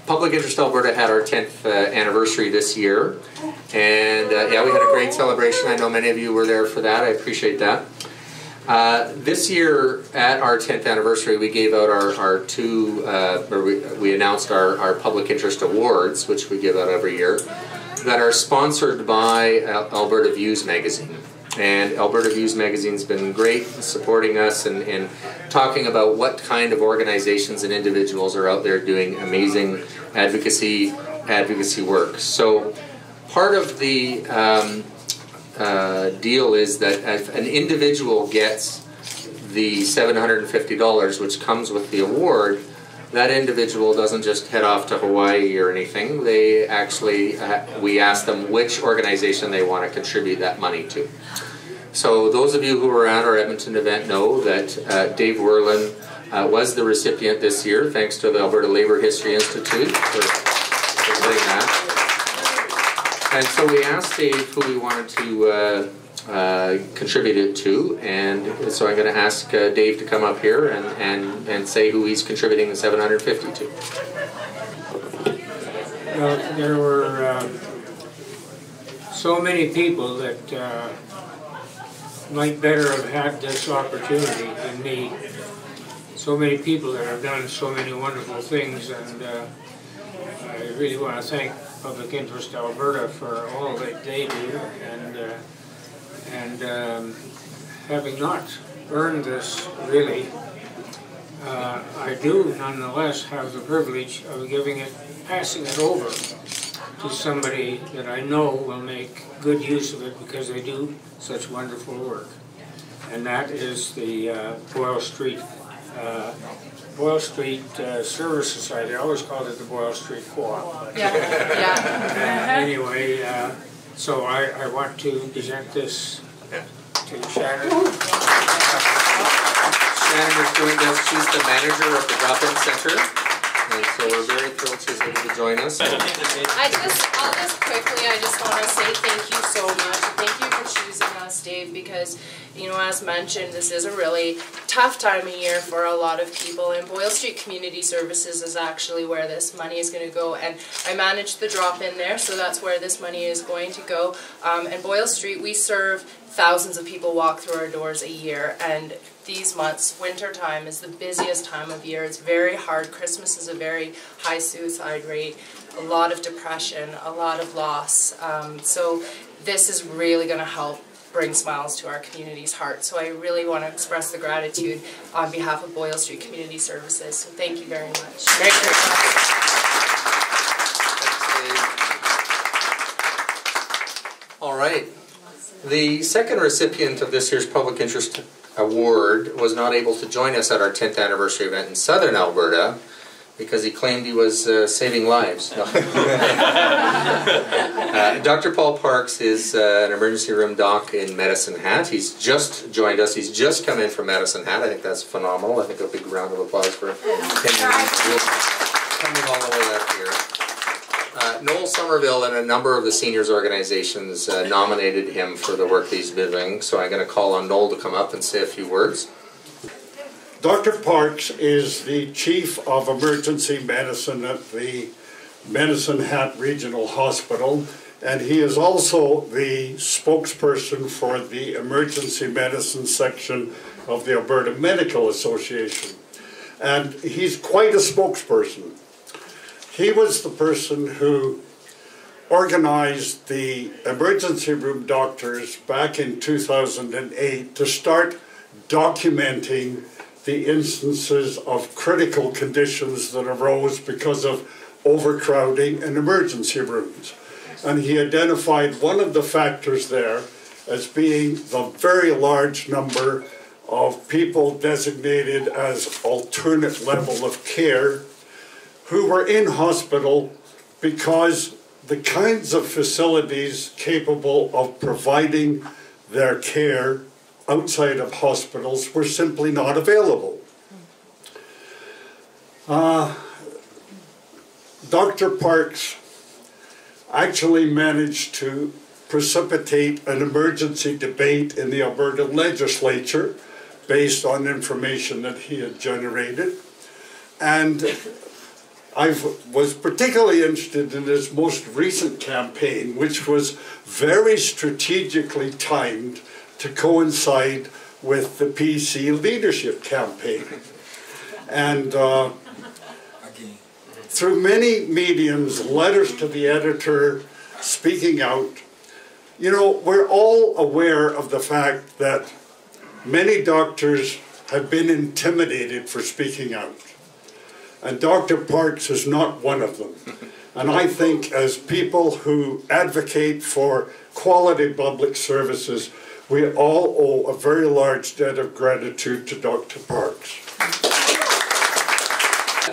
Public Interest Alberta had our 10th anniversary this year, and yeah, we had a great celebration. I know many of you were there for that. I appreciate that. This year, at our 10th anniversary, we gave out our two, or we announced our Public Interest Awards, which we give out every year, that are sponsored by Alberta Views Magazine. And Alberta Views Magazine's been great supporting us and talking about what kind of organizations and individuals are out there doing amazing advocacy work. So part of the deal is that if an individual gets the $750, which comes with the award, that individual doesn't just head off to Hawaii or anything. They actually, we ask them which organization they want to contribute that money to. So those of you who were at our Edmonton event know that Dave Werlin was the recipient this year, thanks to the Alberta Labour History Institute for doing that. And so we asked Dave who we wanted to contribute it to, and so I'm going to ask Dave to come up here and say who he's contributing the $750 to. Well, there were so many people that might better have had this opportunity than me. So many people that have done so many wonderful things, and I really want to thank Public Interest Alberta for all that they do, and having not earned this really, I do nonetheless have the privilege of passing it over to somebody that I know will make good use of it because they do such wonderful work. And that is the Boyle Street Service Society. I always called it the Boyle Street Co-op. Yeah. Yeah. Anyway, so I want to present this to Shannon. Shannon is joined us. She's the manager of the Drop-In Center. And so we're very thrilled she's able to join us. I'll just quickly, I just want to say thank you so much. Thank you for choosing us, Dave, because, you know, as mentioned, this is a really tough time of year for a lot of people, and Boyle Street Community Services is actually where this money is going to go, and I managed the drop-in there, so that's where this money is going to go. And Boyle Street, we serve thousands of people walk through our doors a year, and these months, winter time is the busiest time of year. It's very hard. Christmas is a very high suicide rate, a lot of depression, a lot of loss. So this is really going to help bring smiles to our community's heart. So I really want to express the gratitude on behalf of Boyle Street Community Services. So thank you very much. Merry Christmas. All right. The second recipient of this year's Public Interest Award was not able to join us at our 10th anniversary event in Southern Alberta because he claimed he was saving lives. Dr. Paul Parks is an emergency room doc in Medicine Hat. He's just joined us. He's just come in from Medicine Hat. I think that's phenomenal. I think a big round of applause for him coming all the way up here. Noel Somerville and a number of the seniors organizations nominated him for the work that he's been doing, so I'm going to call on Noel to come up and say a few words. Dr. Parks is the Chief of Emergency Medicine at the Medicine Hat Regional Hospital, and he is also the spokesperson for the Emergency Medicine section of the Alberta Medical Association. And he's quite a spokesperson. He was the person who organized the emergency room doctors back in 2008 to start documenting the instances of critical conditions that arose because of overcrowding in emergency rooms. And he identified one of the factors there as being the very large number of people designated as alternate level of care who were in hospital because the kinds of facilities capable of providing their care outside of hospitals were simply not available. Dr. Parks actually managed to precipitate an emergency debate in the Alberta legislature based on information that he had generated. And I was particularly interested in his most recent campaign, which was very strategically timed to coincide with the PC leadership campaign. And through many mediums, letters to the editor, speaking out, you know, we're all aware of the fact that many doctors have been intimidated for speaking out. And Dr. Parks is not one of them. And I think as people who advocate for quality public services, we all owe a very large debt of gratitude to Dr. Parks.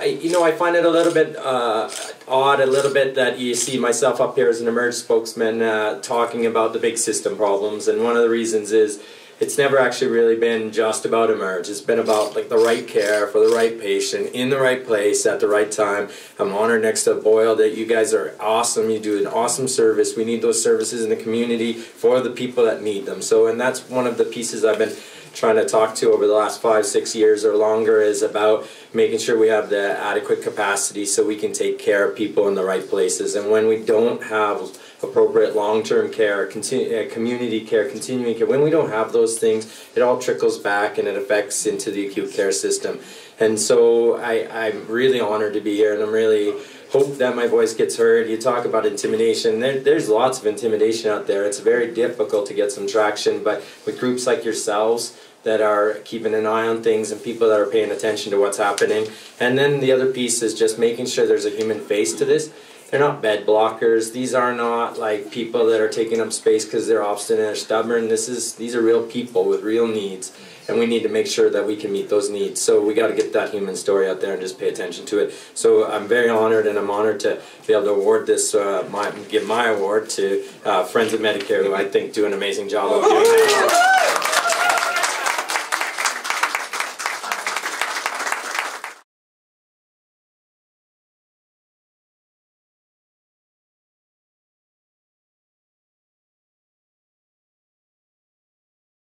You know, I find it a little bit odd, a little bit that you see myself up here as an emerge spokesman talking about the big system problems, and one of the reasons is it's never actually really been just about emerge. It's been about like the right care for the right patient in the right place at the right time. I'm honored next to Boyle that you guys are awesome. You do an awesome service. We need those services in the community for the people that need them. So, and that's one of the pieces I've been trying to talk to over the last 5-6 years or longer, is about making sure we have the adequate capacity so we can take care of people in the right places. And when we don't have appropriate long-term care, community care, continuing care, when we don't have those things, it all trickles back and it affects into the acute care system. And so I'm really honored to be here, and I'm really hope that my voice gets heard. You talk about intimidation. There's lots of intimidation out there. It's very difficult to get some traction, but with groups like yourselves that are keeping an eye on things and people that are paying attention to what's happening. And then the other piece is just making sure there's a human face to this. They're not bed blockers. These are not like people that are taking up space because they're obstinate or stubborn. These are real people with real needs, and we need to make sure that we can meet those needs. So we got to get that human story out there and just pay attention to it. So I'm very honored, and I'm honored to be able to award this, give my award to Friends of Medicare, who I think do an amazing job of doing that.